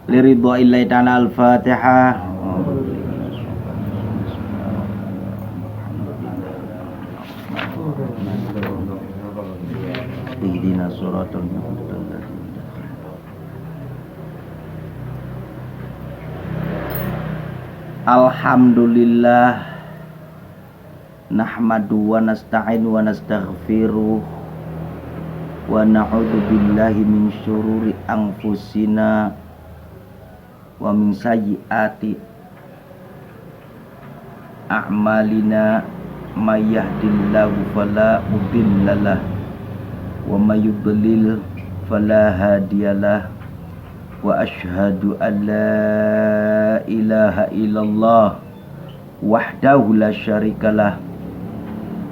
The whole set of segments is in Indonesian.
liridho illahi ta'ala. Al-Fatihah. Ihdina siratal mustaqim. Alhamdulillah, nahmadu wa nasta'in wa nastaghfiruh wa na'udzu billahi min syururi anfusina wa min sayyiati a'malina, may yahdihillahu fala mudhillalah wa may yudlil fala hadiyalah. Wa asyhadu an la ilaha illallah wahdahu la syarikalah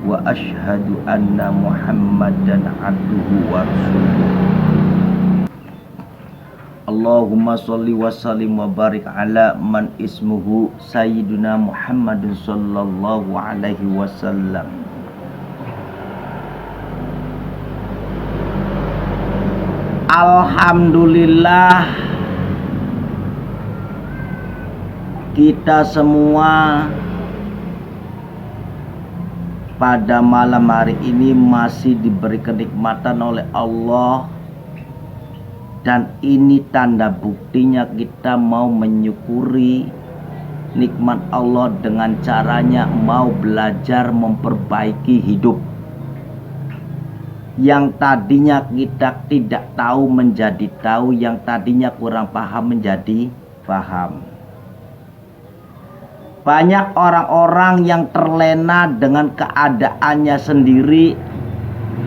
wa asyhadu anna Muhammadan abduhu wa rasuluh. Allahumma sholli wa sallim wa barik ala man ismuhu sayyiduna Muhammadun sallallahu alaihi wasallam. Alhamdulillah, kita semua pada malam hari ini masih diberi kenikmatan oleh Allah, dan ini tanda buktinya kita mau menyukuri nikmat Allah dengan caranya mau belajar memperbaiki hidup. Yang tadinya kita tidak tahu menjadi tahu, yang tadinya kurang paham menjadi paham. Banyak orang-orang yang terlena dengan keadaannya sendiri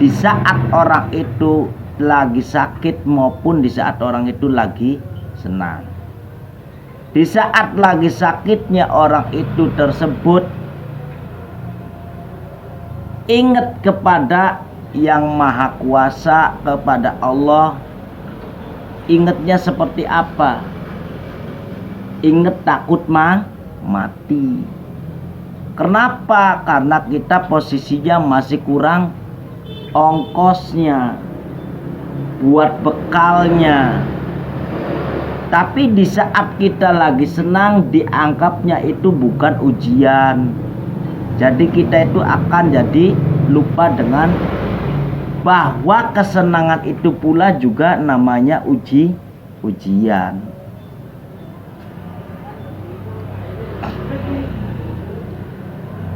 di saat orang itu lagi sakit maupun di saat orang itu lagi senang. Di saat lagi sakitnya orang itu tersebut ingat kepada Yang Maha Kuasa, kepada Allah. Ingatnya seperti apa? Ingat takut mati. Kenapa? Karena kita posisinya masih kurang ongkosnya buat bekalnya. Tapi di saat kita lagi senang, dianggapnya itu bukan ujian. Jadi kita itu akan jadi lupa dengan bahwa kesenangan itu pula juga namanya ujian.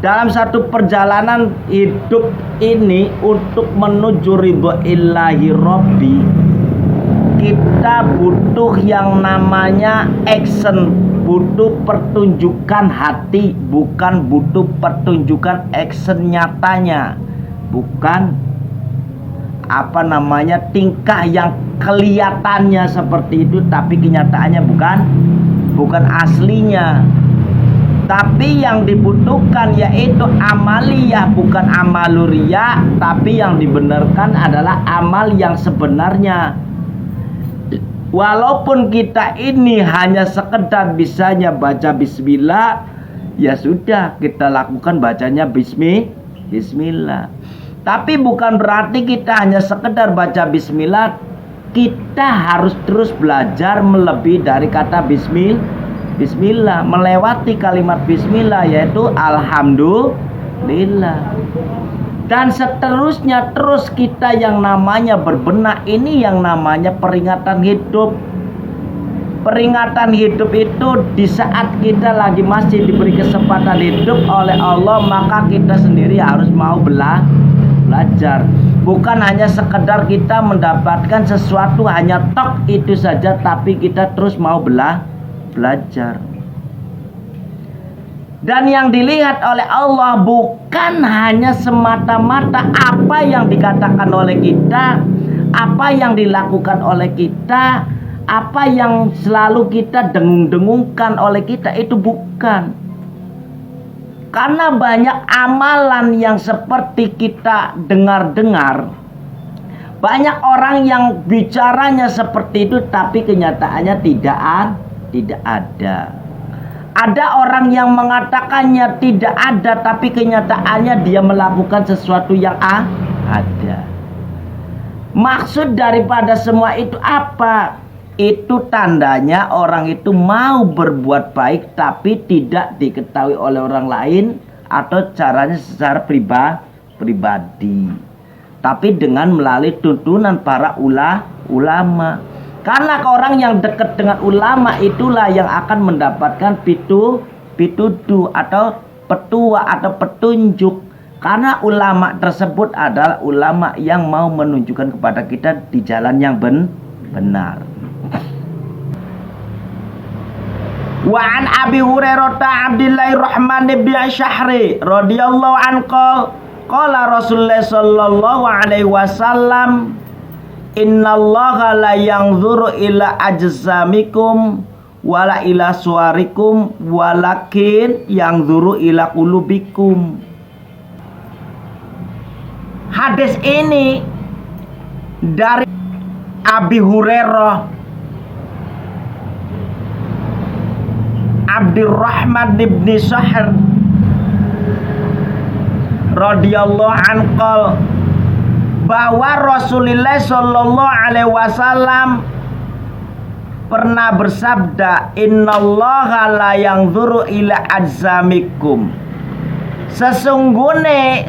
Dalam satu perjalanan hidup ini untuk menuju ridho ilahi Rabbi, kita butuh yang namanya action, butuh pertunjukan hati, bukan butuh pertunjukan action nyatanya, bukan tingkah yang kelihatannya seperti itu tapi kenyataannya bukan aslinya. Tapi yang dibutuhkan yaitu amaliyah, bukan amaluria, tapi yang dibenarkan adalah amal yang sebenarnya. Walaupun kita ini hanya sekedar bisanya baca bismillah, ya sudah kita lakukan bacanya bismillah. Tapi bukan berarti kita hanya sekedar baca bismillah. Kita harus terus belajar melebihi dari kata bismillah, melewati kalimat bismillah, yaitu alhamdulillah. Dan seterusnya terus kita yang namanya berbenah. Ini yang namanya peringatan hidup. Peringatan hidup itu di saat kita lagi masih diberi kesempatan hidup oleh Allah, maka kita sendiri harus mau belajar. Bukan hanya sekedar kita mendapatkan sesuatu hanya tok itu saja, tapi kita terus mau belajar. Dan yang dilihat oleh Allah bukan hanya semata-mata apa yang dikatakan oleh kita, apa yang dilakukan oleh kita, apa yang selalu kita dengung-dengungkan oleh kita, itu bukan. Karena banyak amalan yang seperti kita dengar-dengar, banyak orang yang bicaranya seperti itu tapi kenyataannya tidak ada. Ada orang yang mengatakannya tidak ada tapi kenyataannya dia melakukan sesuatu yang ada. Maksud daripada semua itu apa? itu tandanya orang itu mau berbuat baik tapi tidak diketahui oleh orang lain atau caranya secara pribadi, tapi dengan melalui tuntunan para ulama. Karena orang yang dekat dengan ulama itulah yang akan mendapatkan pituduh atau petua atau petunjuk. Karena ulama tersebut adalah ulama yang mau menunjukkan kepada kita di jalan yang benar. Wa an Abi Hurairah Abdillah Rahman bin Syahri radhiyallahu anhu qala Rasulullah sallallahu alaihi wasallam innallaha la yanzuru ila ajsamikum wala ila suwarikum walakin yanzuru ila qulubikum. Hadis ini dari Abi Hurairah Abdurrahman bin Syahr radhiyallahu anhu bahwa Rasulullah sallallahu alaihi wasallam pernah bersabda, innallaha la yanzuru ila ajsamikum. Sesungguhnya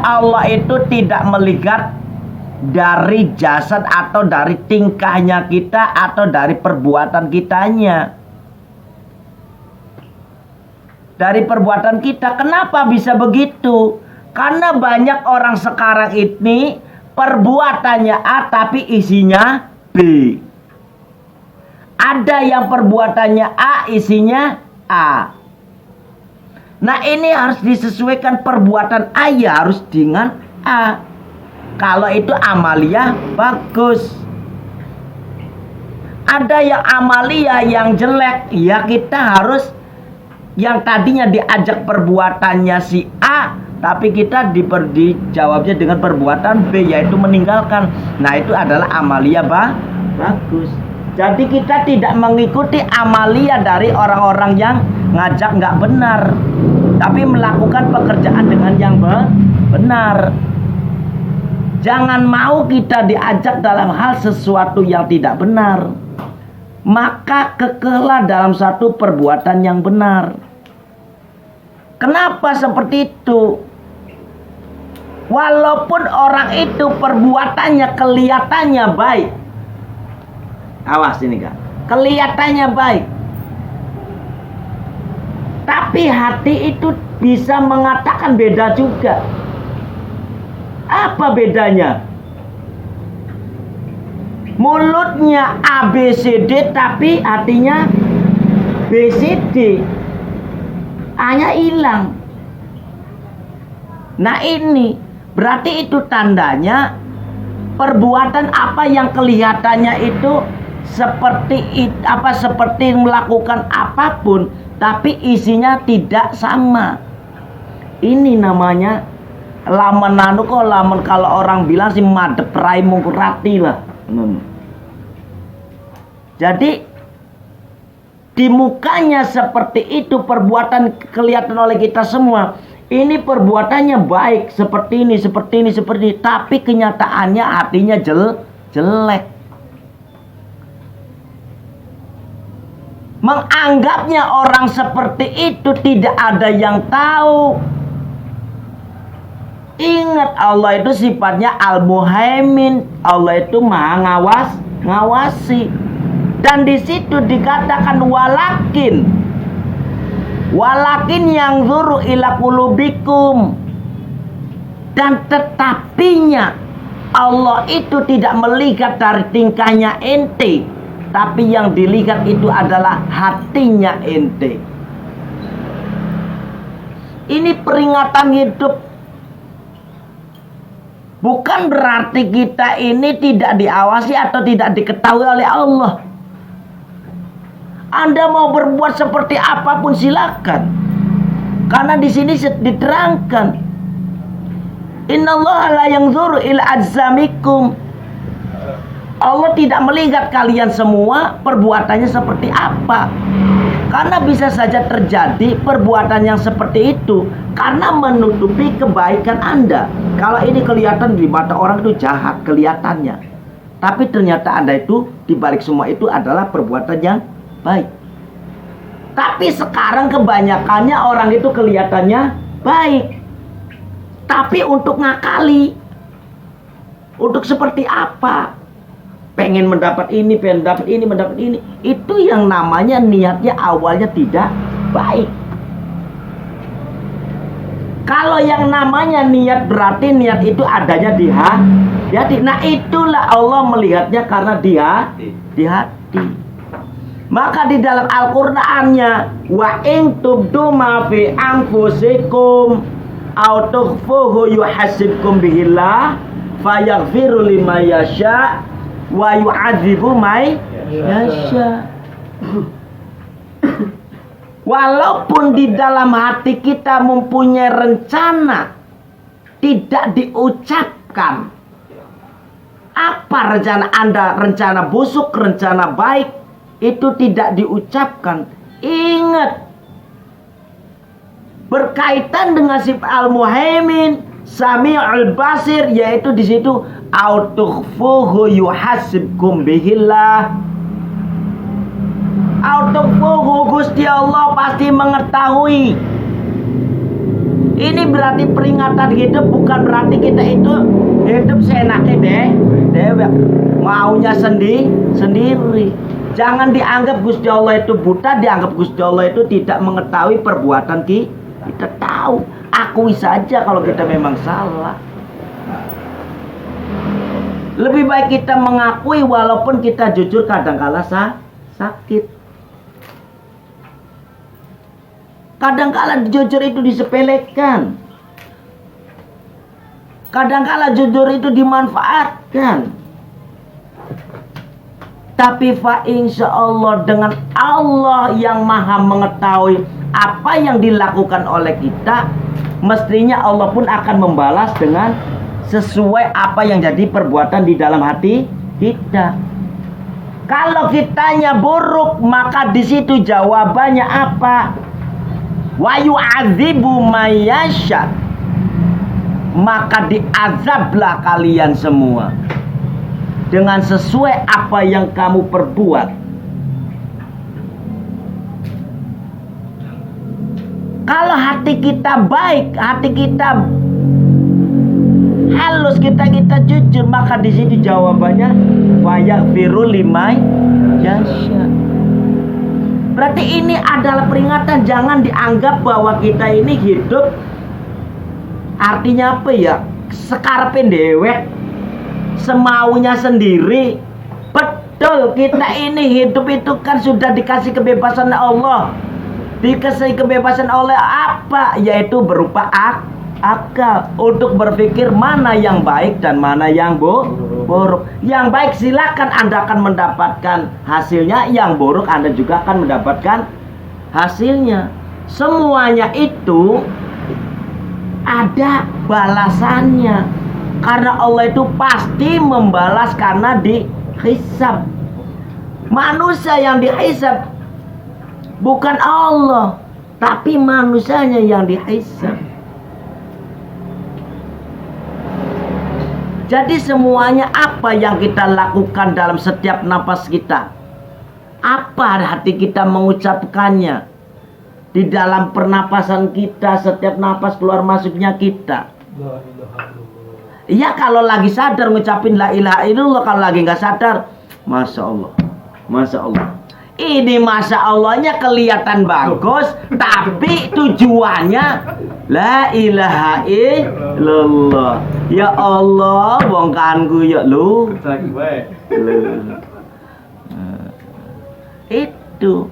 Allah itu tidak melihat dari jasad atau dari tingkahnya kita atau dari perbuatan kitanya. Dari perbuatan kita. Kenapa bisa begitu? Karena banyak orang sekarang ini perbuatannya A tapi isinya B. Ada yang perbuatannya A isinya A. Nah ini harus disesuaikan, perbuatan A ya harus dengan A. Kalau itu amalia bagus. Ada yang amalia yang jelek, ya kita harus yang tadinya diajak perbuatannya si A, tapi kita dijawabnya dengan perbuatan B, yaitu meninggalkan. Nah itu adalah amalia bagus. Jadi kita tidak mengikuti amalia dari orang-orang yang ngajak nggak benar, tapi melakukan pekerjaan dengan yang benar. Jangan mau kita diajak dalam hal sesuatu yang tidak benar, maka kekelah dalam satu perbuatan yang benar. Kenapa seperti itu? Walaupun orang itu perbuatannya kelihatannya baik, awas ini Kak, kelihatannya baik, tapi hati itu bisa mengatakan beda juga. Apa bedanya? Mulutnya ABCD tapi hatinya BCD, hanya hilang. Nah ini berarti itu tandanya perbuatan apa yang kelihatannya itu seperti melakukan apapun tapi isinya tidak sama. Ini namanya laman kalau orang bilang sih madep rai mungkurati lah. Jadi di mukanya seperti itu perbuatan kelihatan oleh kita semua. Ini perbuatannya baik, seperti ini, tapi kenyataannya hatinya jelek. Menganggapnya orang seperti itu tidak ada yang tahu. Ingat, Allah itu sifatnya Al-Muhaimin. Allah itu maha ngawasi. Dan di situ dikatakan walakin yang zuru ila qulubikum. Dan tetapinya Allah itu tidak melihat dari tingkahnya ente, tapi yang dilihat itu adalah hatinya ente. Ini peringatan hidup. Bukan berarti kita ini tidak diawasi atau tidak diketahui oleh Allah. Anda mau berbuat seperti apapun silakan. Karena di sini diterangkan, innallaha la yanzuru ila ajsamikum. Allah tidak melihat kalian semua perbuatannya seperti apa. Karena bisa saja terjadi perbuatan yang seperti itu karena menutupi kebaikan Anda. Kalau ini kelihatan di mata orang itu jahat kelihatannya, Tapi ternyata Anda itu di balik semua itu adalah perbuatan yang baik. Tapi sekarang kebanyakannya orang itu kelihatannya baik, tapi untuk ngakali, untuk seperti apa? Pengen mendapat ini, pengen mendapat ini, mendapat ini. Itu yang namanya niatnya awalnya tidak baik. Kalau yang namanya niat berarti niat itu adanya di hati. Nah itulah Allah melihatnya karena di hati. Maka di dalam Al-Qur'annya, wa in tubdu ma fi anfusikum aw tukhfuhu yuhasibkum bihillah fayaghfiru liman yasha wa yu'adzibu may yasha. Walaupun di dalam hati kita mempunyai rencana tidak diucapkan. Apa rencana Anda? Rencana busuk, rencana baik, itu tidak diucapkan. Ingat, berkaitan dengan sifat Al-Muhaimin, Sami'ul Basir, yaitu di situ autukhfuhu yuhasibkum bihillah. Autukhfuhu, Gusti Allah pasti mengetahui. Ini berarti peringatan hidup, bukan berarti kita itu hidup seenaknya maunya sendiri. Jangan dianggap Gusti Allah itu buta, dianggap Gusti Allah itu tidak mengetahui perbuatan kita. Tahu, akui saja kalau kita memang salah. Lebih baik kita mengakui walaupun kita jujur kadangkala sakit. Kadangkala jujur itu disepelekan. Kadangkala jujur itu dimanfaatkan. Tapi fa insya Allah, dengan Allah yang maha mengetahui apa yang dilakukan oleh kita, mestinya Allah pun akan membalas dengan sesuai apa yang jadi perbuatan di dalam hati kita. Kalau kitanya buruk, maka di situ jawabannya apa? Wa yu'adzibu may yasha. Maka diazablah kalian semua dengan sesuai apa yang kamu perbuat. Kalau hati kita baik, hati kita halus, kita jujur, maka di sini jawabannya wayaghfiru liman yasha. Berarti ini adalah peringatan, jangan dianggap bahwa kita ini hidup artinya apa ya? Sekarepe dewek, semaunya sendiri. Betul, kita ini hidup itu kan sudah dikasih kebebasan Allah. Dikasih kebebasan oleh apa? Yaitu berupa akal untuk berpikir mana yang baik dan mana yang buruk. Yang baik silakan Anda akan mendapatkan hasilnya, yang buruk Anda juga akan mendapatkan hasilnya. Semuanya itu ada balasannya. Karena Allah itu pasti membalas karena dihisab. Manusia yang dihisab, bukan Allah, tapi manusianya yang dihisab. Jadi semuanya apa yang kita lakukan dalam setiap napas kita, apa hati kita mengucapkannya, di dalam pernapasan kita, setiap napas keluar masuknya kita. Iya, kalau lagi sadar ngucapin la ilaha illallah, kalau lagi nggak sadar, masya Allah, masya Allah. Ini masya Allahnya kelihatan bagus, tapi tujuannya la ilaha illallah. Ya Allah, bongkanku ya lu. Itu.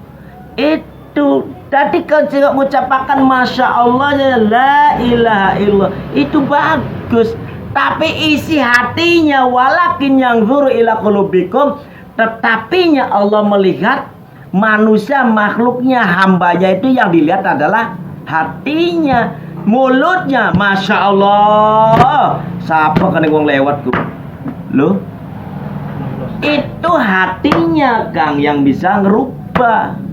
Tadi kalau mengucapkan masya Allah, la ilaha illallah, itu bagus. Tapi isi hatinya walakin yanzuru ila qulubikum, tetapinya Allah melihat manusia, makhluknya, hambanya itu yang dilihat adalah hatinya, mulutnya. Masya Allah, siapa kan yang lewat ku loh, itu hatinya Kang yang bisa ngerubah.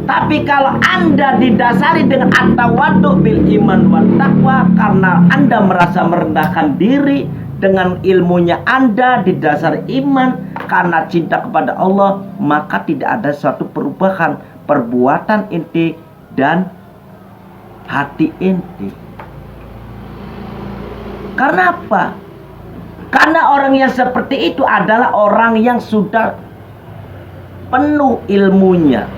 Tapi kalau Anda didasari dengan at-tawaddu bil iman wa taqwa, karena Anda merasa merendahkan diri dengan ilmunya Anda didasari iman karena cinta kepada Allah, maka tidak ada suatu perubahan perbuatan inti dan hati inti. Karena apa? Karena orang yang seperti itu adalah orang yang sudah penuh ilmunya,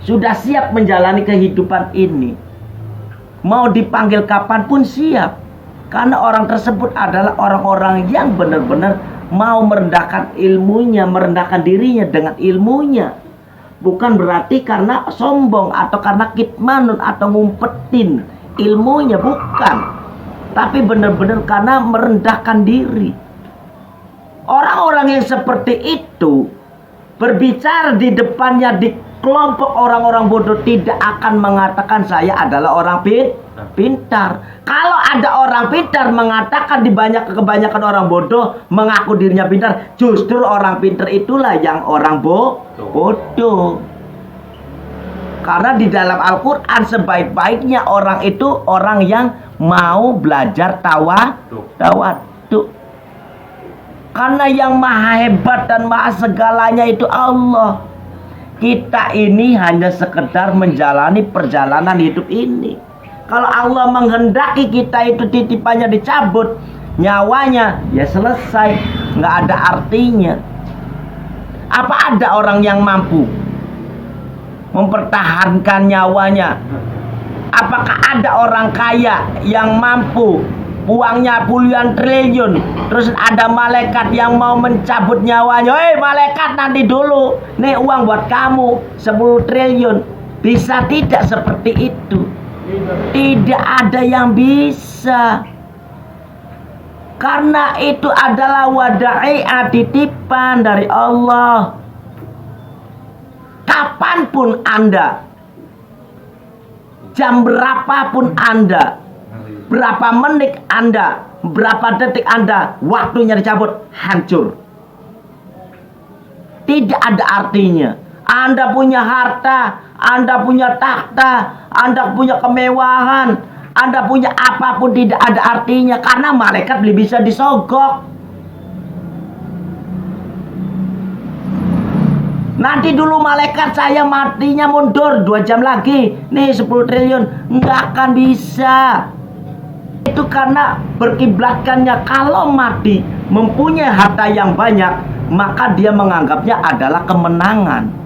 sudah siap menjalani kehidupan ini, mau dipanggil kapanpun siap. Karena orang tersebut adalah orang-orang yang benar-benar mau merendahkan ilmunya, merendahkan dirinya dengan ilmunya. Bukan berarti karena sombong atau karena kitmanun atau ngumpetin ilmunya, bukan. Tapi benar-benar karena merendahkan diri. Orang-orang yang seperti itu berbicara di depannya di kelompok orang-orang bodoh tidak akan mengatakan saya adalah orang pintar. Kalau ada orang pintar mengatakan kebanyakan orang bodoh mengaku dirinya pintar, justru orang pintar itulah yang orang bodoh. Karena di dalam Al-Quran sebaik-baiknya orang itu orang yang mau belajar tawadhu. Karena yang maha hebat dan maha segalanya itu Allah. Kita ini hanya sekedar menjalani perjalanan hidup ini. Kalau Allah menghendaki kita itu titipannya dicabut, nyawanya ya selesai, nggak ada artinya. Apa ada orang yang mampu mempertahankan nyawanya? Apakah ada orang kaya yang mampu uangnya puluhan triliun, terus ada malaikat yang mau mencabut nyawanya? Hei malaikat, nanti dulu, nih uang buat kamu 10 triliun. Bisa tidak seperti itu? Tidak ada yang bisa. Karena itu adalah wadai'ah, titipan dari Allah. Kapanpun Anda, jam berapapun Anda, berapa menit Anda, berapa detik Anda, waktunya dicabut, hancur. Tidak ada artinya. Anda punya harta, Anda punya takhta, Anda punya kemewahan, Anda punya apapun, tidak ada artinya. Karena malaikat bisa disogok. Nanti dulu malaikat, saya matinya mundur 2 jam lagi, nih 10 triliun, nggak akan bisa. Itu karena berkiblatkannya kalau mati mempunyai harta yang banyak, maka dia menganggapnya adalah kemenangan.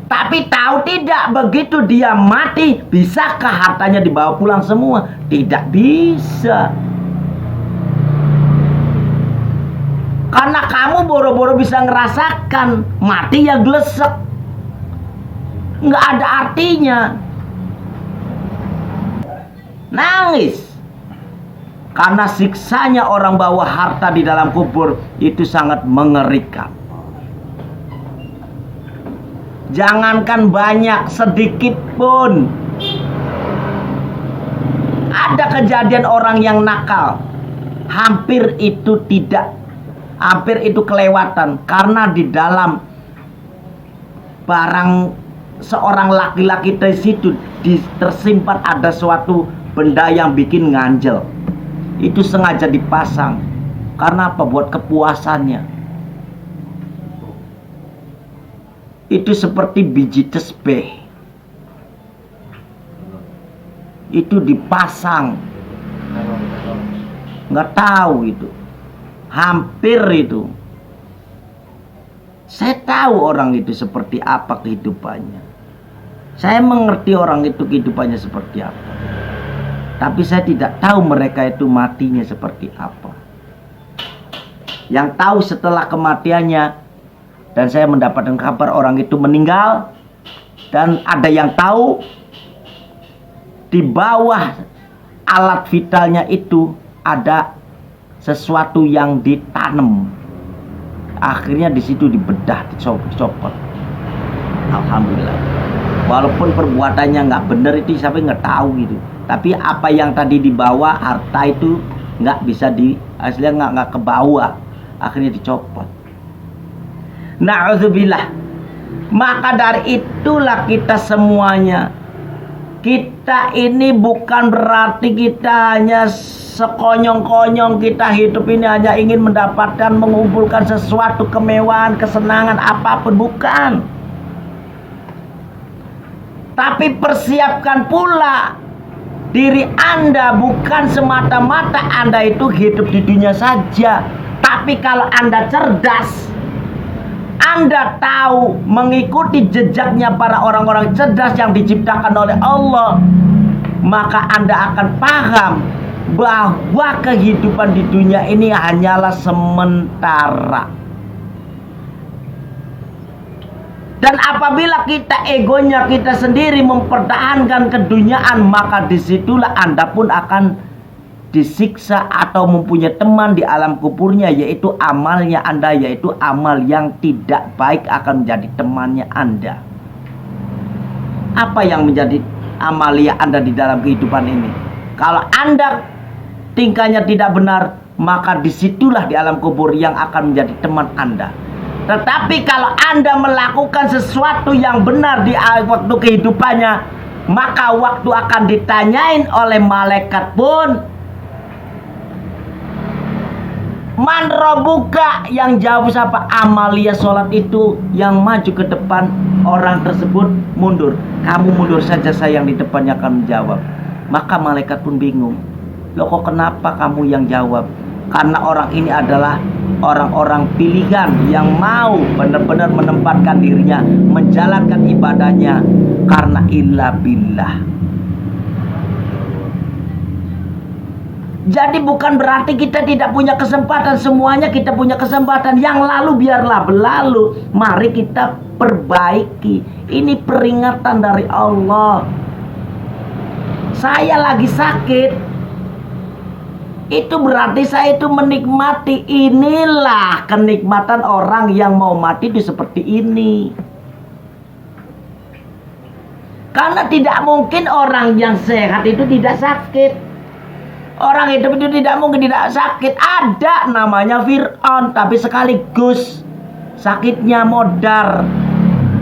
Tapi tahu tidak, begitu dia mati, bisakah hartanya dibawa pulang semua? Tidak bisa. Karena kamu boro-boro bisa ngerasakan, mati ya glesek, nggak ada artinya. Nangis karena siksanya orang bawa harta di dalam kubur itu sangat mengerikan. Jangankan banyak, sedikit pun. Ada kejadian orang yang nakal, hampir itu kelewatan. Karena di dalam barang seorang laki-laki di situ tersimpan ada suatu benda yang bikin nganjel. Itu sengaja dipasang. Karena apa? Buat kepuasannya. Itu seperti biji tesbih. Itu dipasang. Nggak tahu itu. Hampir itu. Saya tahu orang itu seperti apa kehidupannya. Saya mengerti orang itu kehidupannya seperti apa. Tapi saya tidak tahu mereka itu matinya seperti apa. Yang tahu setelah kematiannya, dan saya mendapatkan kabar orang itu meninggal, dan ada yang tahu di bawah alat vitalnya itu ada sesuatu yang ditanam. Akhirnya di situ dibedah, dicopot. Alhamdulillah. Walaupun perbuatannya nggak benar itu, siapa nggak tahu gitu. Tapi apa yang tadi dibawa, harta itu nggak bisa hasilnya nggak ke bawah. Akhirnya dicopot. Na'udzubillah. Maka dari itulah kita semuanya, kita ini bukan berarti kita hanya sekonyong-konyong kita hidup ini hanya ingin mendapatkan, mengumpulkan sesuatu kemewahan, kesenangan apapun, bukan. Tapi persiapkan pula diri Anda, bukan semata-mata Anda itu hidup di dunia saja. Tapi kalau Anda cerdas, Anda tahu mengikuti jejaknya para orang-orang cerdas yang diciptakan oleh Allah, maka Anda akan paham bahwa kehidupan di dunia ini hanyalah sementara. Dan apabila kita egonya kita sendiri mempertahankan keduniaan, maka disitulah Anda pun akan disiksa atau mempunyai teman di alam kuburnya, yaitu amalnya Anda, yaitu amal yang tidak baik akan menjadi temannya Anda. Apa yang menjadi amalia Anda di dalam kehidupan ini? Kalau Anda tingkahnya tidak benar, maka disitulah di alam kubur yang akan menjadi teman Anda. Tetapi kalau Anda melakukan sesuatu yang benar di waktu kehidupannya, maka waktu akan ditanyain oleh malaikat pun, man robuka, yang jawab siapa? Amalia sholat itu, yang maju ke depan, orang tersebut mundur. Kamu mundur saja, saya yang di depannya akan menjawab. Maka malaikat pun bingung. Loh, kok kenapa kamu yang jawab? Karena orang ini adalah orang-orang pilihan yang mau benar-benar menempatkan dirinya, menjalankan ibadahnya karena illa billah. Jadi bukan berarti kita tidak punya kesempatan. Semuanya kita punya kesempatan. Yang lalu biarlah berlalu. Mari kita perbaiki. Ini peringatan dari Allah. Saya lagi sakit, itu berarti saya itu menikmati. Inilah kenikmatan orang yang mau mati itu seperti ini. Karena tidak mungkin orang yang sehat itu tidak sakit. Orang hidup itu tidak mungkin tidak sakit. Ada namanya Fir'aun, tapi sekaligus sakitnya modar,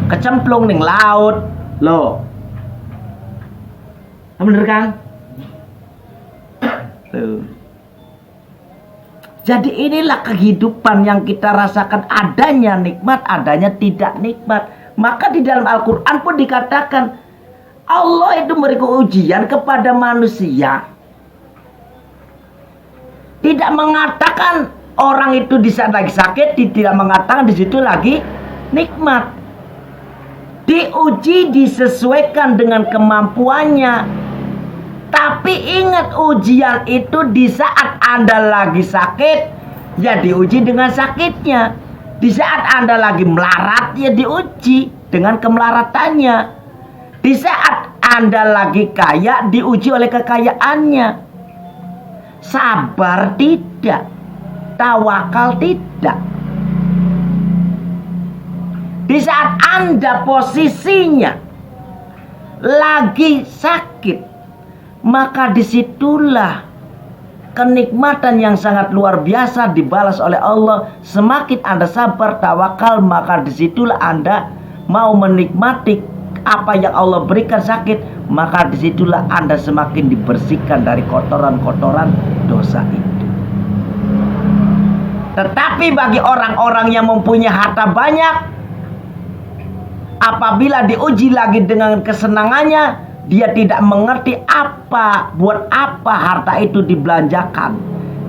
kecemplung ning laut. Loh, bener kan? Tuh. Jadi inilah kehidupan yang kita rasakan, adanya nikmat, adanya tidak nikmat. Maka di dalam Al-Quran pun dikatakan Allah itu memberikan ujian kepada manusia. Tidak mengatakan orang itu di saat lagi sakit, tidak mengatakan di situ lagi nikmat. Diuji disesuaikan dengan kemampuannya. Tapi ingat, ujian itu di saat Anda lagi sakit, ya diuji dengan sakitnya. Di saat Anda lagi melarat, ya diuji dengan kemelaratannya. Di saat Anda lagi kaya, diuji oleh kekayaannya. Sabar tidak, tawakal tidak. Di saat Anda posisinya lagi sakit, maka disitulah kenikmatan yang sangat luar biasa dibalas oleh Allah. Semakin Anda sabar, tawakal, maka disitulah Anda mau menikmati apa yang Allah berikan sakit, maka disitulah Anda semakin dibersihkan dari kotoran-kotoran dosa itu. Tetapi bagi orang-orang yang mempunyai harta banyak, apabila diuji lagi dengan kesenangannya, dia tidak mengerti buat apa harta itu dibelanjakan.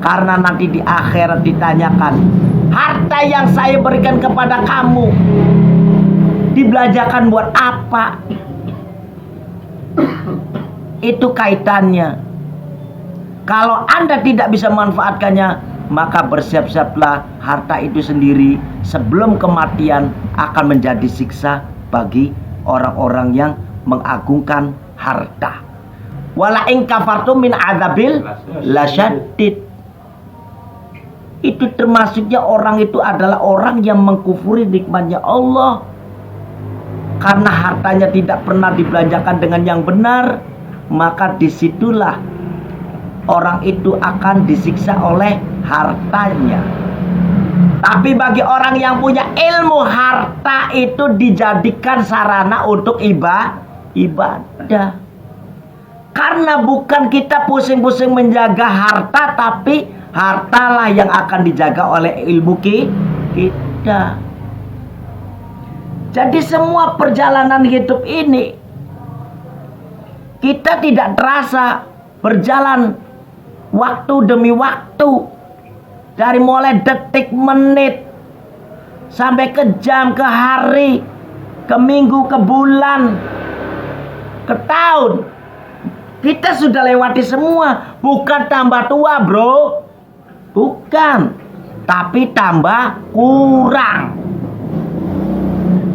Karena nanti di akhirat ditanyakan, harta yang saya berikan kepada kamu dibelanjakan buat apa? Itu kaitannya. Kalau Anda tidak bisa memanfaatkannya, maka bersiap-siaplah harta itu sendiri sebelum kematian akan menjadi siksa bagi orang-orang yang mengagungkan harta. Wala in kafartum min adzabil lasyadid. Itu termasuknya orang itu adalah orang yang mengkufuri nikmatnya Allah. Karena hartanya tidak pernah dibelanjakan dengan yang benar, maka disitulah orang itu akan disiksa oleh hartanya. Tapi bagi orang yang punya ilmu, harta itu dijadikan sarana untuk ibadah. Karena bukan kita pusing-pusing menjaga harta, tapi hartalah yang akan dijaga oleh ilmu kita. Jadi semua perjalanan hidup ini kita tidak terasa berjalan waktu demi waktu, dari mulai detik, menit, sampai ke jam, ke hari, ke minggu, ke bulan, ke tahun. Kita sudah lewati semua. Bukan tambah tua, bro, bukan, tapi tambah kurang.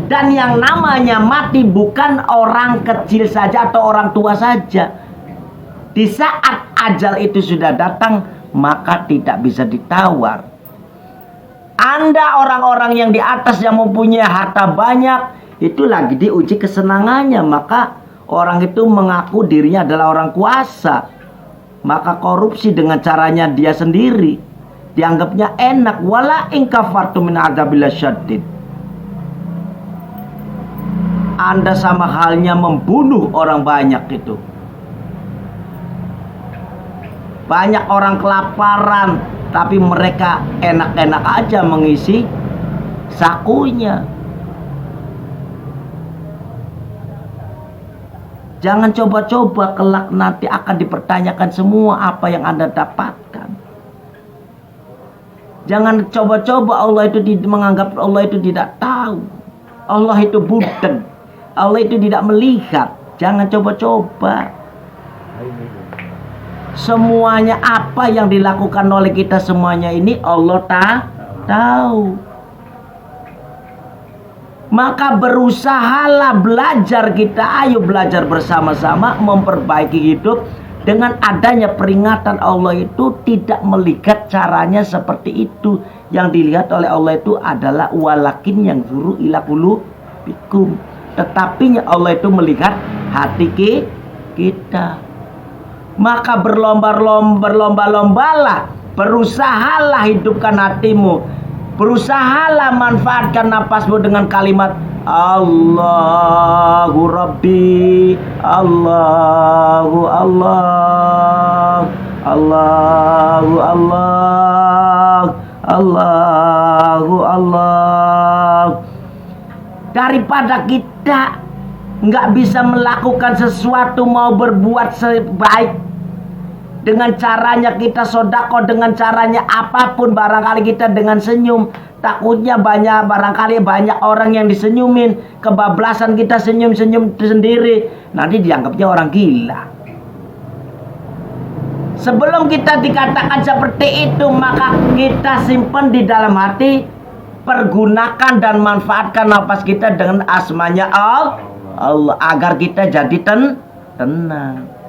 Dan yang namanya mati bukan orang kecil saja atau orang tua saja. Di saat ajal itu sudah datang, maka tidak bisa ditawar. Anda orang-orang yang di atas yang mempunyai harta banyak, itu lagi diuji kesenangannya. Maka orang itu mengaku dirinya adalah orang kuasa. Maka korupsi dengan caranya dia sendiri, dianggapnya enak. Wala in kafartu min adzabil syadid. Anda sama halnya membunuh orang banyak itu. Banyak orang kelaparan, tapi mereka enak-enak aja mengisi sakunya. Jangan coba-coba, kelak nanti akan dipertanyakan semua apa yang Anda dapatkan. Jangan coba-coba Allah itu menganggap Allah itu tidak tahu. Allah itu budak. Allah itu tidak melihat. Jangan coba-coba. Semuanya apa yang dilakukan oleh kita semuanya ini Allah tahu. Maka berusahalah belajar kita. Ayo belajar bersama-sama memperbaiki hidup. Dengan adanya peringatan Allah itu tidak melihat caranya seperti itu. Yang dilihat oleh Allah itu adalah walakin yang zuru ila qulubikum. Tetapi Allah itu melihat hati kita. Maka berlomba-lombalah, berusahalah hidupkan hatimu, berusahalah manfaatkan napasmu dengan kalimat Allahu Rabbi, Allahu Allah, Allahu Allah, Allahu Allah. Daripada kita nggak bisa melakukan sesuatu, mau berbuat sebaik dengan caranya kita sodako, dengan caranya apapun, barangkali kita dengan senyum, takutnya barangkali banyak orang yang disenyumin, kebablasan kita senyum-senyum sendiri, nanti dianggapnya orang gila. Sebelum kita dikatakan seperti itu, maka kita simpan di dalam hati, pergunakan dan manfaatkan nafas kita dengan asmanya Allah, agar kita jadi tenang.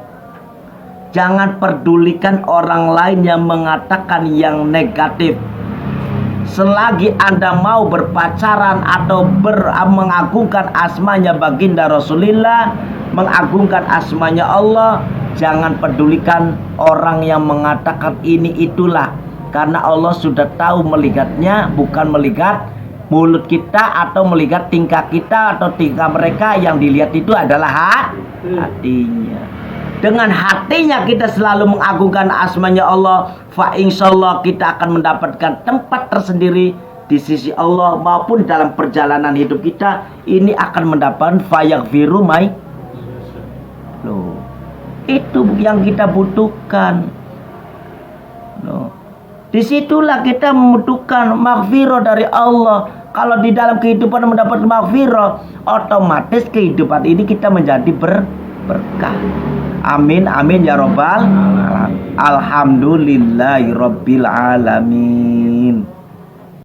Jangan pedulikan orang lain yang mengatakan yang negatif. Selagi Anda mau berpacaran atau mengagungkan asmanya baginda Rasulullah, mengagungkan asmanya Allah, jangan pedulikan orang yang mengatakan ini itulah. Karena Allah sudah tahu melihatnya, bukan melihat mulut kita atau melihat tingkah kita atau tingkah mereka. Yang dilihat itu adalah hatinya. Dengan hatinya kita selalu mengagungkan asmanya Allah, fa insyaallah kita akan mendapatkan tempat tersendiri di sisi Allah, maupun dalam perjalanan hidup kita ini akan mendapatkan fayaghfiru mai. Loh, itu yang kita butuhkan. Loh, disitulah kita membutuhkan maghfirah dari Allah. Kalau di dalam kehidupan mendapat maghfirah, otomatis kehidupan ini kita menjadi berkah. Amin amin ya robbal alamin. Alhamdulillahi rabbil alamin.